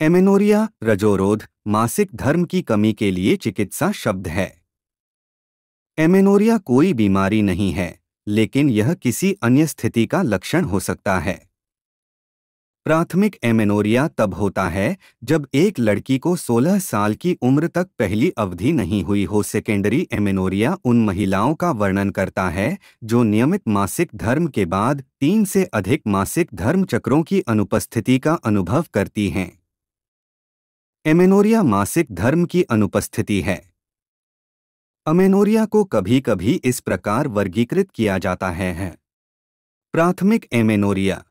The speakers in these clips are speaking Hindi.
एमेनोरिया रजोरोध मासिक धर्म की कमी के लिए चिकित्सा शब्द है। एमेनोरिया कोई बीमारी नहीं है, लेकिन यह किसी अन्य स्थिति का लक्षण हो सकता है। प्राथमिक एमेनोरिया तब होता है जब एक लड़की को 16 साल की उम्र तक पहली अवधि नहीं हुई हो। सेकेंडरी एमेनोरिया उन महिलाओं का वर्णन करता है जो नियमित मासिक धर्म के बाद 3 से अधिक मासिक धर्म चक्रों की अनुपस्थिति का अनुभव करती हैं। एमेनोरिया मासिक धर्म की अनुपस्थिति है। अमेनोरिया को कभी कभी इस प्रकार वर्गीकृत किया जाता है। प्राथमिक एमेनोरिया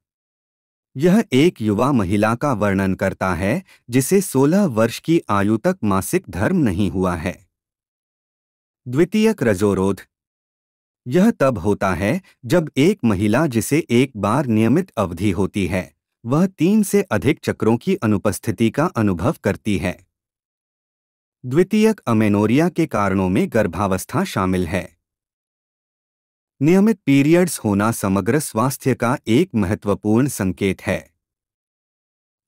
यह एक युवा महिला का वर्णन करता है जिसे 16 वर्ष की आयु तक मासिक धर्म नहीं हुआ है। द्वितीयक रजोरोध यह तब होता है जब एक महिला जिसे एक बार नियमित अवधि होती है वह 3 से अधिक चक्रों की अनुपस्थिति का अनुभव करती है। द्वितीयक अमेनोरिया के कारणों में गर्भावस्था शामिल है। नियमित पीरियड्स होना समग्र स्वास्थ्य का एक महत्वपूर्ण संकेत है।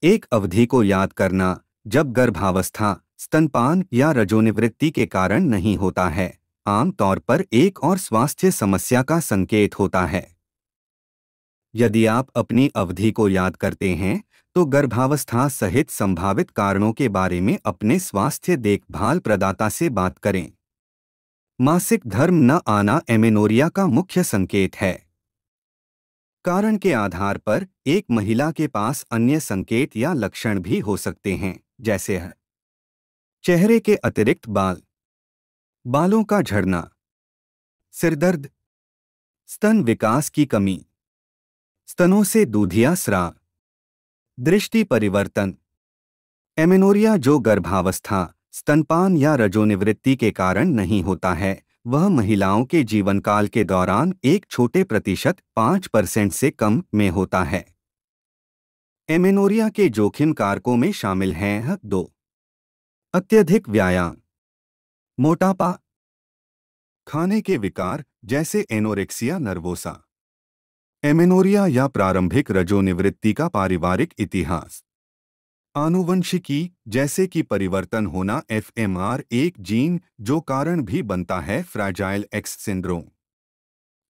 एक अवधि को याद करना जब गर्भावस्था, स्तनपान या रजोनिवृत्ति के कारण नहीं होता है, आमतौर पर एक और स्वास्थ्य समस्या का संकेत होता है। यदि आप अपनी अवधि को याद करते हैं तो गर्भावस्था सहित संभावित कारणों के बारे में अपने स्वास्थ्य देखभाल प्रदाता से बात करें। मासिक धर्म न आना एमेनोरिया का मुख्य संकेत है। कारण के आधार पर एक महिला के पास अन्य संकेत या लक्षण भी हो सकते हैं, जैसे है चेहरे के अतिरिक्त बाल, बालों का झड़ना, सिरदर्द, स्तन विकास की कमी, स्तनों से दूधिया स्राव, दृष्टि परिवर्तन। एमेनोरिया जो गर्भावस्था, स्तनपान या रजोनिवृत्ति के कारण नहीं होता है वह महिलाओं के जीवनकाल के दौरान एक छोटे प्रतिशत 5% से कम में होता है। एमेनोरिया के जोखिम कारकों में शामिल हैं 2 अत्यधिक व्यायाम, मोटापा, खाने के विकार जैसे एनोरेक्सिया नर्वोसा। एमेनोरिया या प्रारंभिक रजोनिवृत्ति का पारिवारिक इतिहास। आनुवंशिकी जैसे कि परिवर्तन होना FMR1 जीन जो कारण भी बनता है फ्रैजाइल एक्स सिंड्रोम।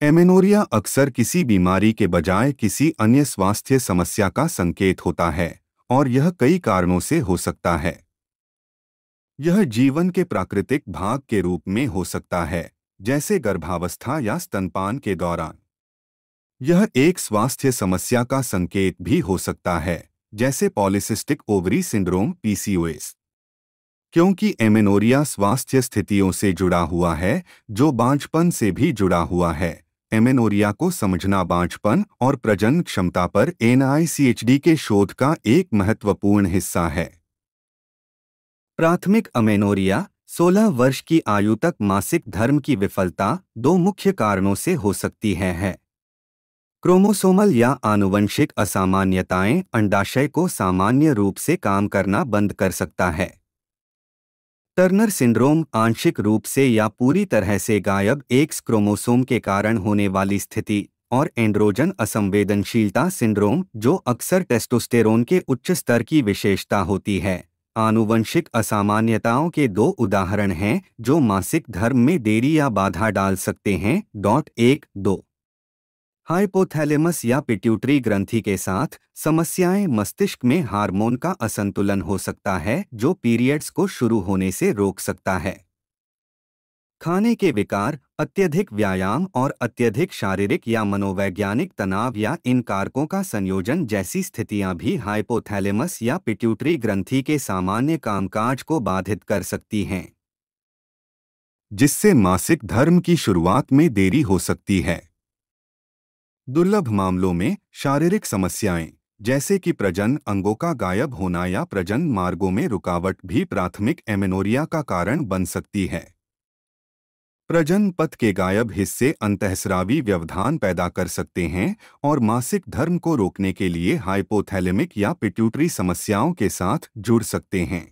एमेनोरिया अक्सर किसी बीमारी के बजाय किसी अन्य स्वास्थ्य समस्या का संकेत होता है और यह कई कारणों से हो सकता है। यह जीवन के प्राकृतिक भाग के रूप में हो सकता है, जैसे गर्भावस्था या स्तनपान के दौरान। यह एक स्वास्थ्य समस्या का संकेत भी हो सकता है, जैसे पॉलीसिस्टिक ओवरी सिंड्रोम PCOS। क्योंकि एमेनोरिया स्वास्थ्य स्थितियों से जुड़ा हुआ है जो बांझपन से भी जुड़ा हुआ है, एमेनोरिया को समझना बांझपन और प्रजनन क्षमता पर NICHD के शोध का एक महत्वपूर्ण हिस्सा है। प्राथमिक अमेनोरिया 16 वर्ष की आयु तक मासिक धर्म की विफलता 2 मुख्य कारणों से हो सकती है। क्रोमोसोमल या आनुवंशिक असामान्यताएं अंडाशय को सामान्य रूप से काम करना बंद कर सकता है। टर्नर सिंड्रोम आंशिक रूप से या पूरी तरह से गायब एक्स क्रोमोसोम के कारण होने वाली स्थिति, और एंड्रोजन असंवेदनशीलता सिंड्रोम जो अक्सर टेस्टोस्टेरोन के उच्च स्तर की विशेषता होती है, आनुवंशिक असामान्यताओं के 2 उदाहरण हैं जो मासिक धर्म में देरी या बाधा डाल सकते हैं। 1-2 हाइपोथैलेमस या पिट्यूटरी ग्रंथि के साथ समस्याएं मस्तिष्क में हार्मोन का असंतुलन हो सकता है जो पीरियड्स को शुरू होने से रोक सकता है। खाने के विकार, अत्यधिक व्यायाम और अत्यधिक शारीरिक या मनोवैज्ञानिक तनाव या इन कारकों का संयोजन जैसी स्थितियां भी हाइपोथैलेमस या पिट्यूटरी ग्रंथि के सामान्य कामकाज को बाधित कर सकती हैं, जिससे मासिक धर्म की शुरुआत में देरी हो सकती है। दुर्लभ मामलों में शारीरिक समस्याएं जैसे कि प्रजनन अंगों का गायब होना या प्रजनन मार्गों में रुकावट भी प्राथमिक एमेनोरिया का कारण बन सकती है। प्रजनन पथ के गायब हिस्से अंतःस्रावी व्यवधान पैदा कर सकते हैं और मासिक धर्म को रोकने के लिए हाइपोथैलेमिक या पिट्यूटरी समस्याओं के साथ जुड़ सकते हैं।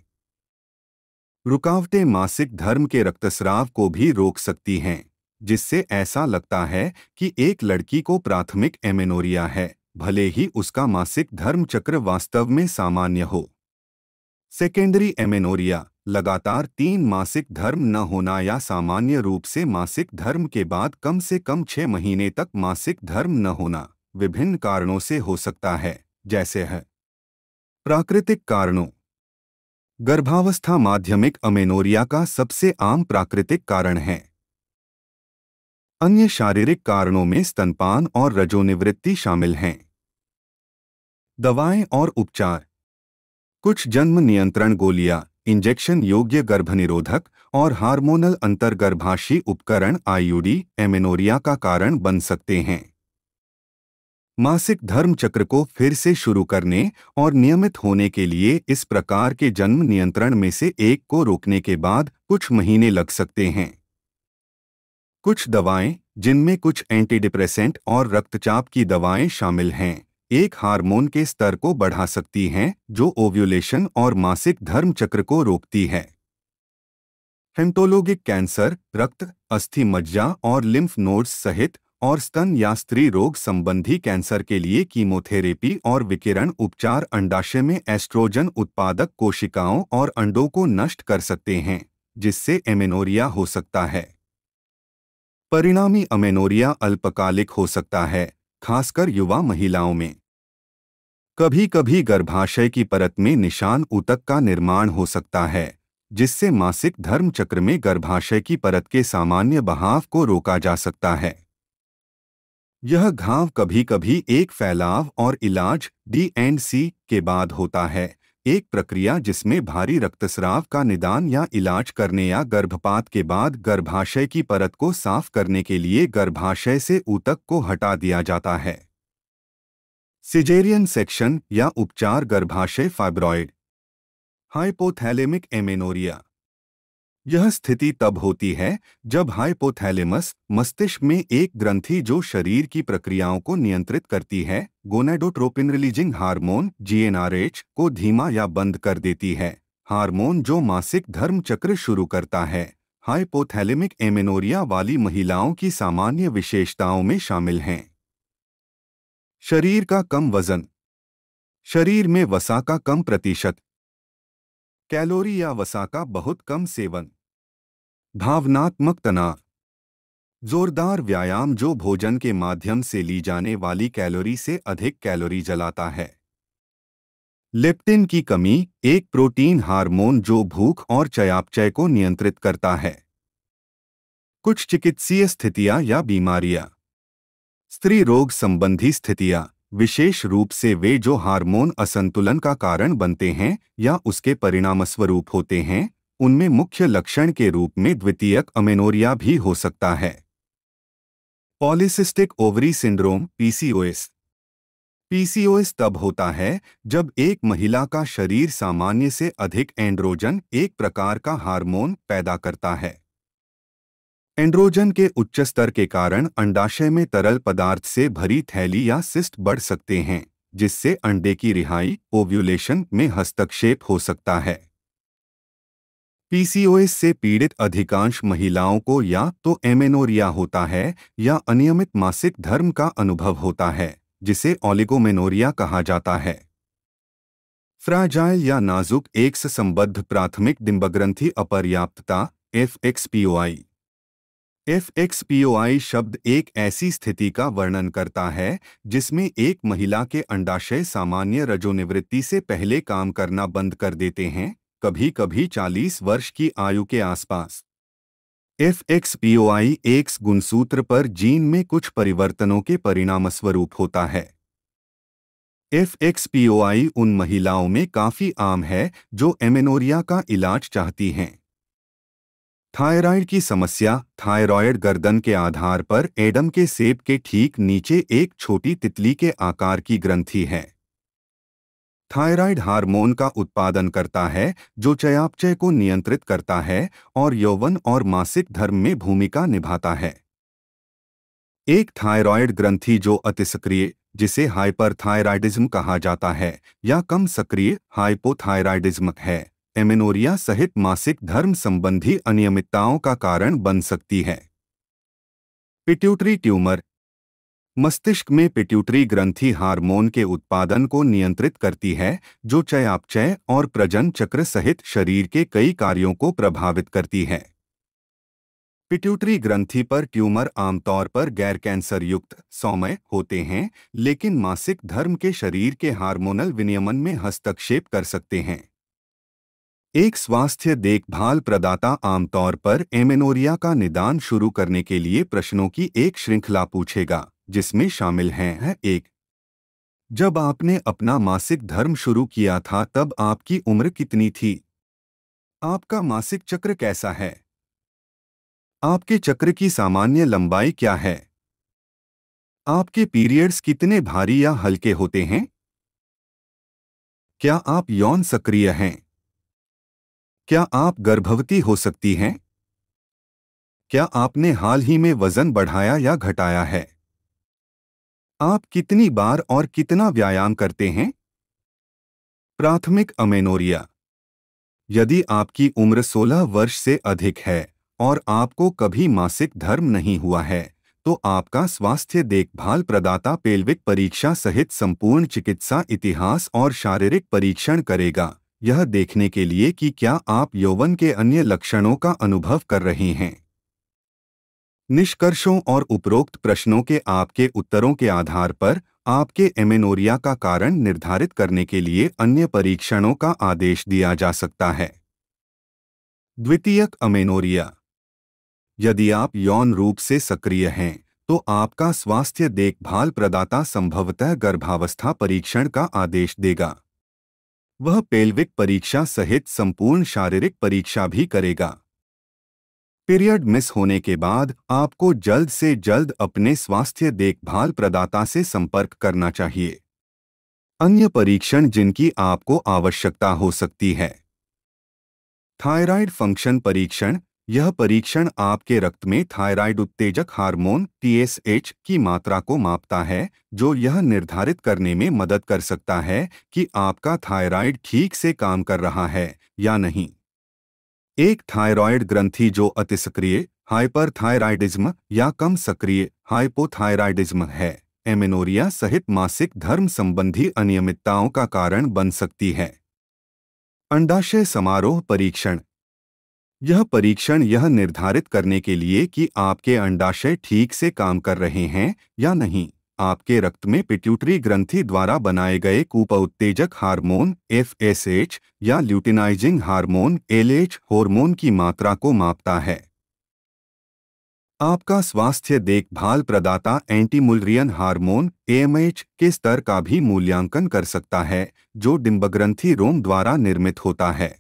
रुकावटें मासिक धर्म के रक्तस्राव को भी रोक सकती हैं, जिससे ऐसा लगता है कि एक लड़की को प्राथमिक एमेनोरिया है, भले ही उसका मासिक धर्म चक्र वास्तव में सामान्य हो। सेकेंडरी एमेनोरिया लगातार 3 मासिक धर्म न होना या सामान्य रूप से मासिक धर्म के बाद कम से कम 6 महीने तक मासिक धर्म न होना विभिन्न कारणों से हो सकता है, जैसे है प्राकृतिक कारणों। गर्भावस्था माध्यमिक अमेनोरिया का सबसे आम प्राकृतिक कारण है। अन्य शारीरिक कारणों में स्तनपान और रजोनिवृत्ति शामिल हैं। दवाएं और उपचार। कुछ जन्म नियंत्रण गोलियां, इंजेक्शन योग्य गर्भनिरोधक और हार्मोनल अंतर्गर्भाशी उपकरण आईयूडी एमेनोरिया का कारण बन सकते हैं। मासिक धर्म चक्र को फिर से शुरू करने और नियमित होने के लिए इस प्रकार के जन्म नियंत्रण में से एक को रोकने के बाद कुछ महीने लग सकते हैं। कुछ दवाएं, जिनमें कुछ एंटीडिप्रेसेंट और रक्तचाप की दवाएं शामिल हैं, एक हार्मोन के स्तर को बढ़ा सकती हैं जो ओव्यूलेशन और मासिक धर्म चक्र को रोकती है। हेमटोलोगिक कैंसर, रक्त, अस्थि मज्जा और लिम्फ नोड्स सहित और स्तन या स्त्री रोग संबंधी कैंसर के लिए कीमोथेरेपी और विकिरण उपचार अंडाशय में एस्ट्रोजन उत्पादक कोशिकाओं और अंडों को नष्ट कर सकते हैं, जिससे एमेनोरिया हो सकता है। परिणामी अमेनोरिया अल्पकालिक हो सकता है, खासकर युवा महिलाओं में। कभी कभी गर्भाशय की परत में निशान ऊतक का निर्माण हो सकता है, जिससे मासिक धर्म चक्र में गर्भाशय की परत के सामान्य बहाव को रोका जा सकता है। यह घाव कभी कभी एक फैलाव और इलाज D&C के बाद होता है, एक प्रक्रिया जिसमें भारी रक्तस्राव का निदान या इलाज करने या गर्भपात के बाद गर्भाशय की परत को साफ करने के लिए गर्भाशय से ऊतक को हटा दिया जाता है। सिजेरियन सेक्शन या उपचार गर्भाशय फाइब्रॉइड। Hypothalamic amenorrhoea. यह स्थिति तब होती है जब हाइपोथैलेमस मस्तिष्क में एक ग्रंथि जो शरीर की प्रक्रियाओं को नियंत्रित करती है, गोनेडोट्रोपिन रिलीजिंग हार्मोन GnRH को धीमा या बंद कर देती है, हार्मोन जो मासिक धर्म चक्र शुरू करता है। हाइपोथैलेमिक एमेनोरिया वाली महिलाओं की सामान्य विशेषताओं में शामिल हैं। शरीर का कम वजन, शरीर में वसा का कम प्रतिशत, कैलोरी या वसा का बहुत कम सेवन, भावनात्मक तनाव, जोरदार व्यायाम जो भोजन के माध्यम से ली जाने वाली कैलोरी से अधिक कैलोरी जलाता है, लेप्टिन की कमी, एक प्रोटीन हार्मोन जो भूख और चयापचय को नियंत्रित करता है। कुछ चिकित्सीय स्थितियां या बीमारियां। स्त्री रोग संबंधी स्थितियां, विशेष रूप से वे जो हार्मोन असंतुलन का कारण बनते हैं या उसके परिणामस्वरूप होते हैं, उनमें मुख्य लक्षण के रूप में द्वितीयक अमेनोरिया भी हो सकता है। Polycystic ovary syndrome PCOS। PCOS तब होता है जब एक महिला का शरीर सामान्य से अधिक एंड्रोजन, एक प्रकार का हार्मोन, पैदा करता है। एंड्रोजन के उच्च स्तर के कारण अंडाशय में तरल पदार्थ से भरी थैली या सिस्ट बढ़ सकते हैं, जिससे अंडे की रिहाई, ओव्यूलेशन में हस्तक्षेप हो सकता है। PCOS से पीड़ित अधिकांश महिलाओं को या तो एमेनोरिया होता है या अनियमित मासिक धर्म का अनुभव होता है, जिसे ओलिगोमेनोरिया कहा जाता है। फ्राजाइल या नाजुक एक्स संबद्ध प्राथमिक डिंबग्रंथि अपर्याप्तता FXPOI। FXPOI शब्द एक ऐसी स्थिति का वर्णन करता है जिसमें एक महिला के अंडाशय सामान्य रजोनिवृत्ति से पहले काम करना बंद कर देते हैं, कभी कभी 40 वर्ष की आयु के आसपास। FXPOI एक्स गुणसूत्र पर जीन में कुछ परिवर्तनों के परिणामस्वरूप होता है। FXPOI उन महिलाओं में काफी आम है जो एमेनोरिया का इलाज चाहती हैं। थायराइड की समस्या। थायराइड गर्दन के आधार पर एडम के सेब के ठीक नीचे एक छोटी तितली के आकार की ग्रंथि है। थायराइड हार्मोन का उत्पादन करता है जो चयापचय को नियंत्रित करता है और यौवन और मासिक धर्म में भूमिका निभाता है। एक थायराइड ग्रंथि जो अतिसक्रिय, जिसे हाइपरथायराइडिज्म कहा जाता है, या कम सक्रिय हाइपोथायराइडिज्म है, एमेनोरिया सहित मासिक धर्म संबंधी अनियमितताओं का कारण बन सकती है। Pituitary tumour. मस्तिष्क में पिट्यूटरी ग्रंथि हार्मोन के उत्पादन को नियंत्रित करती है, जो चयापचय और प्रजनन चक्र सहित शरीर के कई कार्यों को प्रभावित करती है। पिट्यूटरी ग्रंथि पर ट्यूमर आमतौर पर गैर कैंसर युक्त सौम्य होते हैं, लेकिन मासिक धर्म के शरीर के हार्मोनल विनियमन में हस्तक्षेप कर सकते हैं। एक स्वास्थ्य देखभाल प्रदाता आमतौर पर एमेनोरिया का निदान शुरू करने के लिए प्रश्नों की एक श्रृंखला पूछेगा, जिसमें शामिल हैं: 1. जब आपने अपना मासिक धर्म शुरू किया था तब आपकी उम्र कितनी थी? आपका मासिक चक्र कैसा है? आपके चक्र की सामान्य लंबाई क्या है? आपके पीरियड्स कितने भारी या हल्के होते हैं? क्या आप यौन सक्रिय हैं? क्या आप गर्भवती हो सकती हैं? क्या आपने हाल ही में वजन बढ़ाया या घटाया है? आप कितनी बार और कितना व्यायाम करते हैं? प्राथमिक अमेनोरिया। यदि आपकी उम्र 16 वर्ष से अधिक है और आपको कभी मासिक धर्म नहीं हुआ है, तो आपका स्वास्थ्य देखभाल प्रदाता पेल्विक परीक्षा सहित संपूर्ण चिकित्सा इतिहास और शारीरिक परीक्षण करेगा, यह देखने के लिए कि क्या आप यौवन के अन्य लक्षणों का अनुभव कर रहे हैं। निष्कर्षों और उपरोक्त प्रश्नों के आपके उत्तरों के आधार पर आपके एमेनोरिया का कारण निर्धारित करने के लिए अन्य परीक्षणों का आदेश दिया जा सकता है। द्वितीयक अमेनोरिया। यदि आप यौन रूप से सक्रिय हैं, तो आपका स्वास्थ्य देखभाल प्रदाता संभवतः गर्भावस्था परीक्षण का आदेश देगा। वह पेल्विक परीक्षा सहित संपूर्ण शारीरिक परीक्षा भी करेगा। पीरियड मिस होने के बाद आपको जल्द से जल्द अपने स्वास्थ्य देखभाल प्रदाता से संपर्क करना चाहिए। अन्य परीक्षण जिनकी आपको आवश्यकता हो सकती है: थायराइड फंक्शन परीक्षण। यह परीक्षण आपके रक्त में थायराइड उत्तेजक हार्मोन TSH की मात्रा को मापता है, जो यह निर्धारित करने में मदद कर सकता है कि आपका थायराइड ठीक से काम कर रहा है या नहीं। एक थायरॉयड ग्रंथि जो अतिसक्रिय हाइपरथायराइडिज्म या कम सक्रिय हाइपोथायराइडिज्म है, एमेनोरिया सहित मासिक धर्म संबंधी अनियमितताओं का कारण बन सकती है। अंडाशय समारोह परीक्षण। यह परीक्षण यह निर्धारित करने के लिए कि आपके अंडाशय ठीक से काम कर रहे हैं या नहीं, आपके रक्त में पिट्यूटरी ग्रंथि द्वारा बनाए गए कूप उत्तेजक हार्मोन FSH या ल्यूटिनाइजिंग हार्मोन LH हार्मोन की मात्रा को मापता है। आपका स्वास्थ्य देखभाल प्रदाता एंटीमुलरियन हार्मोन AMH के स्तर का भी मूल्यांकन कर सकता है, जो डिंबग्रंथि रोम द्वारा निर्मित होता है।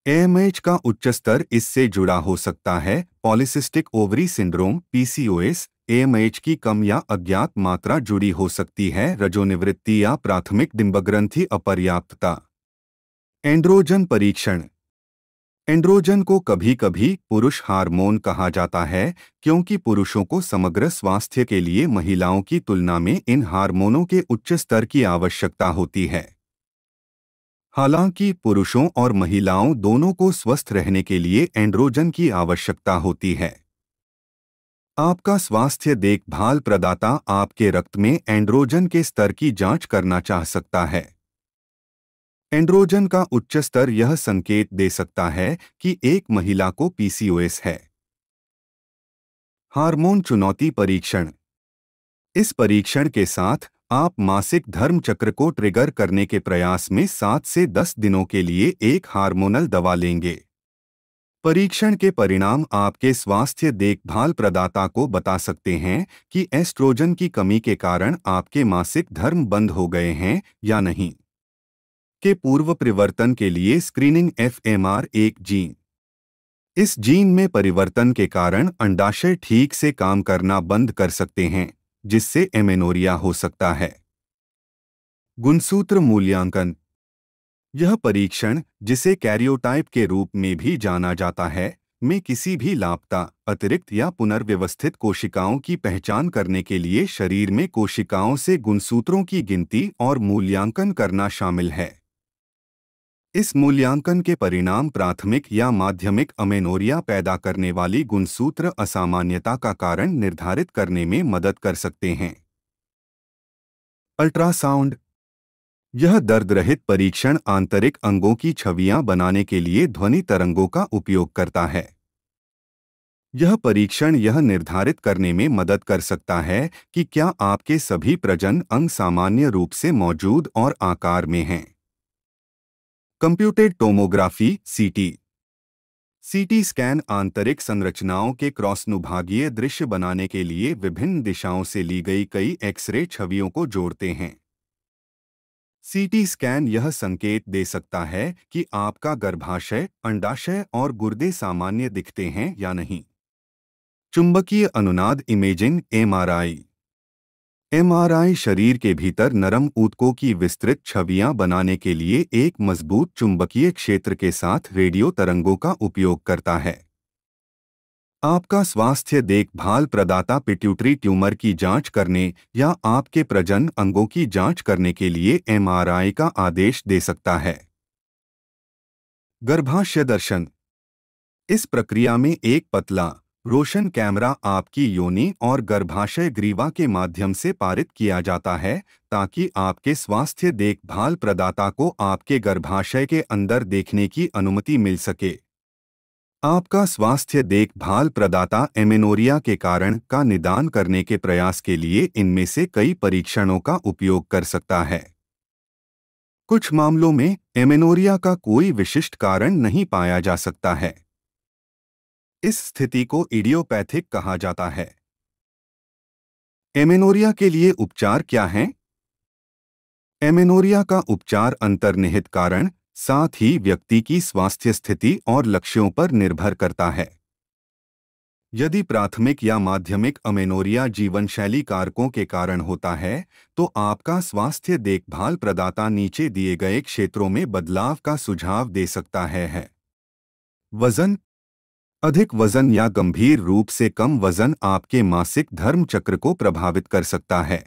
AMH का उच्च स्तर इससे जुड़ा हो सकता है polycystic ovary syndrome PCOS। AMH की कम या अज्ञात मात्रा जुड़ी हो सकती है रजोनिवृत्ति या प्राथमिक डिंबग्रंथि अपर्याप्तता। एंड्रोजन परीक्षण। एंड्रोजन को कभी कभी पुरुष हार्मोन कहा जाता है, क्योंकि पुरुषों को समग्र स्वास्थ्य के लिए महिलाओं की तुलना में इन हार्मोनों के उच्च स्तर की आवश्यकता होती है। हालांकि पुरुषों और महिलाओं दोनों को स्वस्थ रहने के लिए एंड्रोजन की आवश्यकता होती है। आपका स्वास्थ्य देखभाल प्रदाता आपके रक्त में एंड्रोजन के स्तर की जांच करना चाह सकता है। एंड्रोजन का उच्च स्तर यह संकेत दे सकता है कि एक महिला को PCOS है। हार्मोन चुनौती परीक्षण। इस परीक्षण के साथ आप मासिक धर्म चक्र को ट्रिगर करने के प्रयास में 7 से 10 दिनों के लिए एक हार्मोनल दवा लेंगे। परीक्षण के परिणाम आपके स्वास्थ्य देखभाल प्रदाता को बता सकते हैं कि एस्ट्रोजन की कमी के कारण आपके मासिक धर्म बंद हो गए हैं या नहीं। के पूर्व परिवर्तन के लिए स्क्रीनिंग FMR1 जीन। इस जीन में परिवर्तन के कारण अंडाशय ठीक से काम करना बंद कर सकते हैं, जिससे एमेनोरिया हो सकता है। गुणसूत्र मूल्यांकन। यह परीक्षण, जिसे कैरियोटाइप के रूप में भी जाना जाता है, में किसी भी लापता, अतिरिक्त या पुनर्व्यवस्थित कोशिकाओं की पहचान करने के लिए शरीर में कोशिकाओं से गुणसूत्रों की गिनती और मूल्यांकन करना शामिल है। इस मूल्यांकन के परिणाम प्राथमिक या माध्यमिक अमेनोरिया पैदा करने वाली गुणसूत्र असामान्यता का कारण निर्धारित करने में मदद कर सकते हैं। अल्ट्रासाउंड। यह दर्द रहित परीक्षण आंतरिक अंगों की छवियां बनाने के लिए ध्वनि तरंगों का उपयोग करता है। यह परीक्षण यह निर्धारित करने में मदद कर सकता है कि क्या आपके सभी प्रजनन अंग सामान्य रूप से मौजूद और आकार में हैं। Computed tomography CT. CT scan आंतरिक संरचनाओं के क्रॉसनुभागीय दृश्य बनाने के लिए विभिन्न दिशाओं से ली गई कई एक्स-रे छवियों को जोड़ते हैं। सीटी स्कैन यह संकेत दे सकता है कि आपका गर्भाशय, अंडाशय और गुर्दे सामान्य दिखते हैं या नहीं। चुंबकीय अनुनाद इमेजिंग एमआरआई। एमआरआई शरीर के भीतर नरम ऊतकों की विस्तृत छवियां बनाने के लिए एक मजबूत चुंबकीय क्षेत्र के साथ रेडियो तरंगों का उपयोग करता है। आपका स्वास्थ्य देखभाल प्रदाता पिट्यूटरी ट्यूमर की जांच करने या आपके प्रजनन अंगों की जांच करने के लिए एमआरआई का आदेश दे सकता है। गर्भाशय दर्शन। इस प्रक्रिया में एक पतला, रोशन कैमरा आपकी योनि और गर्भाशय ग्रीवा के माध्यम से पारित किया जाता है ताकि आपके स्वास्थ्य देखभाल प्रदाता को आपके गर्भाशय के अंदर देखने की अनुमति मिल सके। आपका स्वास्थ्य देखभाल प्रदाता एमेनोरिया के कारण का निदान करने के प्रयास के लिए इनमें से कई परीक्षणों का उपयोग कर सकता है। कुछ मामलों में एमेनोरिया का कोई विशिष्ट कारण नहीं पाया जा सकता है। इस स्थिति को इडियोपैथिक कहा जाता है। एमेनोरिया के लिए उपचार क्या हैं? एमेनोरिया का उपचार अंतर्निहित कारण, साथ ही व्यक्ति की स्वास्थ्य स्थिति और लक्ष्यों पर निर्भर करता है। यदि प्राथमिक या माध्यमिक अमेनोरिया जीवनशैली कारकों के कारण होता है, तो आपका स्वास्थ्य देखभाल प्रदाता नीचे दिए गए क्षेत्रों में बदलाव का सुझाव दे सकता है। वजन। अधिक वजन या गंभीर रूप से कम वजन आपके मासिक धर्म चक्र को प्रभावित कर सकता है।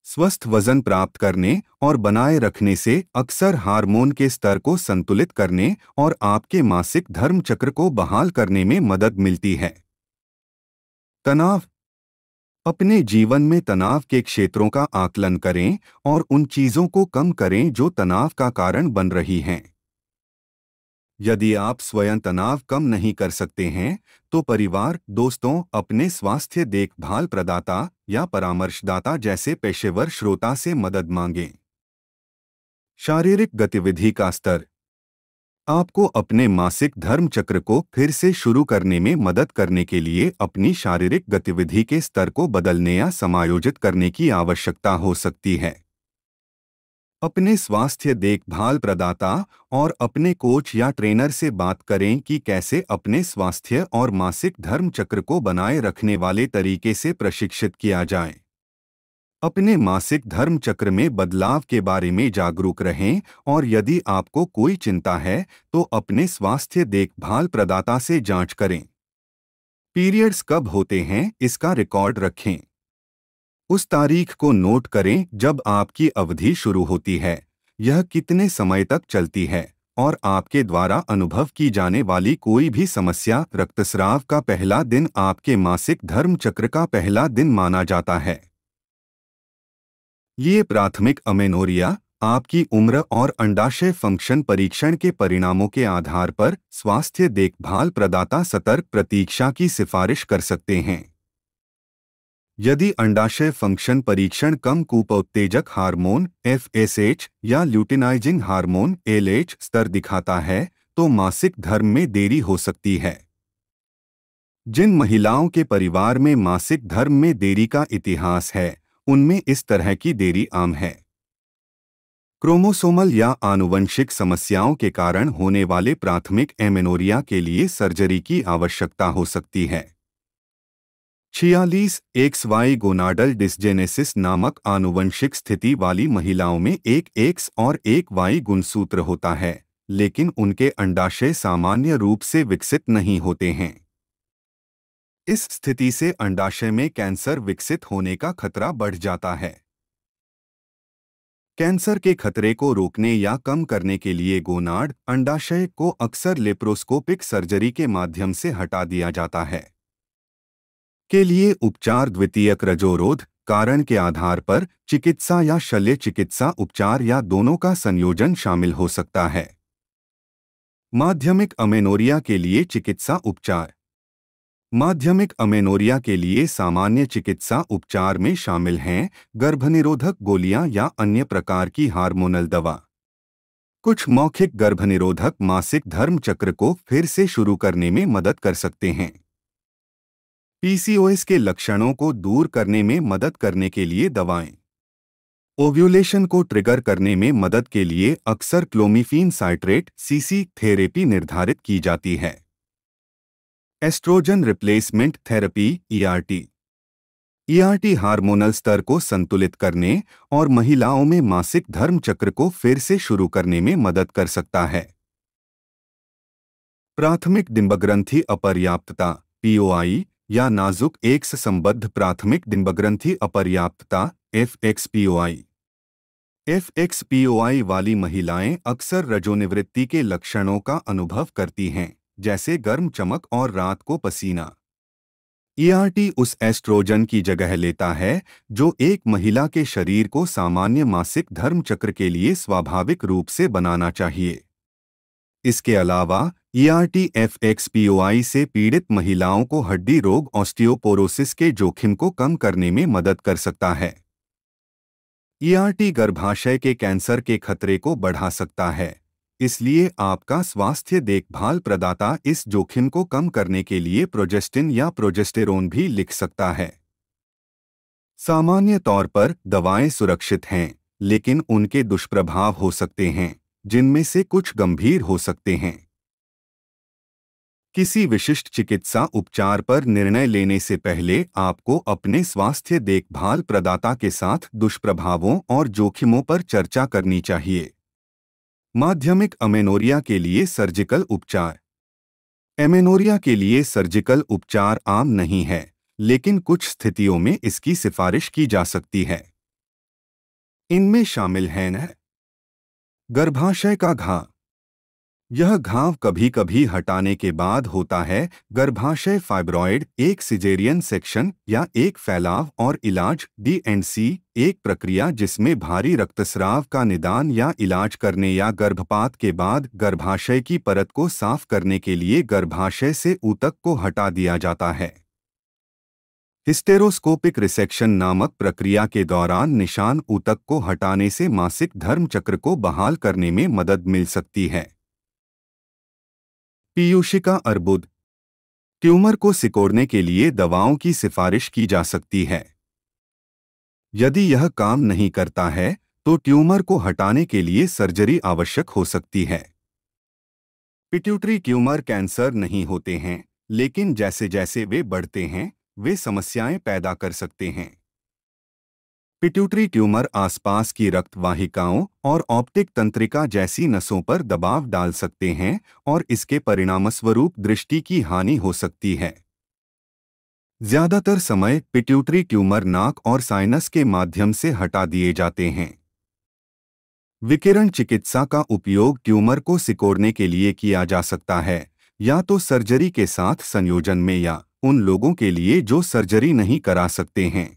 स्वस्थ वजन प्राप्त करने और बनाए रखने से अक्सर हार्मोन के स्तर को संतुलित करने और आपके मासिक धर्म चक्र को बहाल करने में मदद मिलती है। तनाव। अपने जीवन में तनाव के क्षेत्रों का आकलन करें और उन चीजों को कम करें जो तनाव का कारण बन रही हैं। यदि आप स्वयं तनाव कम नहीं कर सकते हैं, तो परिवार, दोस्तों, अपने स्वास्थ्य देखभाल प्रदाता या परामर्शदाता जैसे पेशेवर श्रोता से मदद मांगें। शारीरिक गतिविधि का स्तर। आपको अपने मासिक धर्म चक्र को फिर से शुरू करने में मदद करने के लिए अपनी शारीरिक गतिविधि के स्तर को बदलने या समायोजित करने की आवश्यकता हो सकती है। अपने स्वास्थ्य देखभाल प्रदाता और अपने कोच या ट्रेनर से बात करें कि कैसे अपने स्वास्थ्य और मासिक धर्म चक्र को बनाए रखने वाले तरीके से प्रशिक्षित किया जाए। अपने मासिक धर्म चक्र में बदलाव के बारे में जागरूक रहें और यदि आपको कोई चिंता है तो अपने स्वास्थ्य देखभाल प्रदाता से जांच करें। पीरियड्स कब होते हैं, इसका रिकॉर्ड रखें। उस तारीख को नोट करें जब आपकी अवधि शुरू होती है, यह कितने समय तक चलती है और आपके द्वारा अनुभव की जाने वाली कोई भी समस्या। रक्तस्राव का पहला दिन आपके मासिक धर्म चक्र का पहला दिन माना जाता है। ये प्राथमिक अमेनोरिया आपकी उम्र और अंडाशय फंक्शन परीक्षण के परिणामों के आधार पर स्वास्थ्य देखभाल प्रदाता सतर्क प्रतीक्षा की सिफारिश कर सकते हैं। यदि अंडाशय फंक्शन परीक्षण कम कूपोत्तेजक हार्मोन FSH या ल्यूटिनाइजिंग हार्मोन LH स्तर दिखाता है तो मासिक धर्म में देरी हो सकती है। जिन महिलाओं के परिवार में मासिक धर्म में देरी का इतिहास है, उनमें इस तरह की देरी आम है। क्रोमोसोमल या आनुवंशिक समस्याओं के कारण होने वाले प्राथमिक एमेनोरिया के लिए सर्जरी की आवश्यकता हो सकती है। 46XY गोनाडल डिसजेनेसिस नामक आनुवंशिक स्थिति वाली महिलाओं में एक X और एक Y गुणसूत्र होता है, लेकिन उनके अंडाशय सामान्य रूप से विकसित नहीं होते हैं। इस स्थिति से अंडाशय में कैंसर विकसित होने का खतरा बढ़ जाता है। कैंसर के खतरे को रोकने या कम करने के लिए गोनाड अंडाशय को अक्सर लेप्रोस्कोपिक सर्जरी के माध्यम से हटा दिया जाता है। के लिए उपचार द्वितीयक रजोरोध कारण के आधार पर चिकित्सा या शल्य चिकित्सा उपचार या दोनों का संयोजन शामिल हो सकता है। माध्यमिक अमेनोरिया के लिए चिकित्सा उपचार। माध्यमिक अमेनोरिया के लिए सामान्य चिकित्सा उपचार में शामिल हैं गर्भनिरोधक गोलियां या अन्य प्रकार की हार्मोनल दवा। कुछ मौखिक गर्भनिरोधक मासिक धर्म चक्र को फिर से शुरू करने में मदद कर सकते हैं। पीसीओएस के लक्षणों को दूर करने में मदद करने के लिए दवाएं। ओव्यूलेशन को ट्रिगर करने में मदद के लिए अक्सर क्लोमिफीन साइट्रेट सीसी थेरेपी निर्धारित की जाती है। Oestrogen replacement therapy ERT. ERT hormonal स्तर को संतुलित करने और महिलाओं में मासिक धर्म चक्र को फिर से शुरू करने में मदद कर सकता है। प्राथमिक डिंबग्रंथि अपर्याप्तता पीओआई या नाजुक एक्स संबद्ध प्राथमिक डिंबग्रंथि अपर्याप्तता एफएक्सपीओआई। एफएक्सपीओआई वाली महिलाएं अक्सर रजोनिवृत्ति के लक्षणों का अनुभव करती हैं, जैसे गर्म चमक और रात को पसीना। ईआरटी उस एस्ट्रोजन की जगह लेता है जो एक महिला के शरीर को सामान्य मासिक धर्म चक्र के लिए स्वाभाविक रूप से बनाना चाहिए। इसके अलावा ईआरटी एफएक्सपीओआई से पीड़ित महिलाओं को हड्डी रोग ऑस्टियोपोरोसिस के जोखिम को कम करने में मदद कर सकता है। ईआरटी गर्भाशय के कैंसर के खतरे को बढ़ा सकता है, इसलिए आपका स्वास्थ्य देखभाल प्रदाता इस जोखिम को कम करने के लिए प्रोजेस्टिन या प्रोजेस्टेरोन भी लिख सकता है। सामान्य तौर पर दवाएं सुरक्षित हैं, लेकिन उनके दुष्प्रभाव हो सकते हैं, जिनमें से कुछ गंभीर हो सकते हैं। किसी विशिष्ट चिकित्सा उपचार पर निर्णय लेने से पहले आपको अपने स्वास्थ्य देखभाल प्रदाता के साथ दुष्प्रभावों और जोखिमों पर चर्चा करनी चाहिए। माध्यमिक अमेनोरिया के लिए सर्जिकल उपचार। एमेनोरिया के लिए सर्जिकल उपचार आम नहीं है, लेकिन कुछ स्थितियों में इसकी सिफारिश की जा सकती है। इनमें शामिल हैं गर्भाशय का घाव। यह घाव कभी कभी हटाने के बाद होता है। गर्भाशय फाइब्रॉइड एक सिजेरियन सेक्शन या एक फैलाव और इलाज डीएनसी एक प्रक्रिया जिसमें भारी रक्तस्राव का निदान या इलाज करने या गर्भपात के बाद गर्भाशय की परत को साफ करने के लिए गर्भाशय से ऊतक को हटा दिया जाता है। हिस्टेरोस्कोपिक रिसेक्शन नामक प्रक्रिया के दौरान निशान ऊतक को हटाने से मासिक धर्म चक्र को बहाल करने में मदद मिल सकती है। पीयूषिका अर्बुद। ट्यूमर को सिकोड़ने के लिए दवाओं की सिफारिश की जा सकती है। यदि यह काम नहीं करता है तो ट्यूमर को हटाने के लिए सर्जरी आवश्यक हो सकती है। पिट्यूटरी ट्यूमर कैंसर नहीं होते हैं, लेकिन जैसे जैसे वे बढ़ते हैं वे समस्याएं पैदा कर सकते हैं। पिट्यूटरी ट्यूमर आसपास की रक्त वाहिकाओं और ऑप्टिक तंत्रिका जैसी नसों पर दबाव डाल सकते हैं और इसके परिणामस्वरूप दृष्टि की हानि हो सकती है। ज्यादातर समय पिट्यूटरी ट्यूमर नाक और साइनस के माध्यम से हटा दिए जाते हैं। विकिरण चिकित्सा का उपयोग ट्यूमर को सिकोड़ने के लिए किया जा सकता है, या तो सर्जरी के साथ संयोजन में या उन लोगों के लिए जो सर्जरी नहीं करा सकते हैं।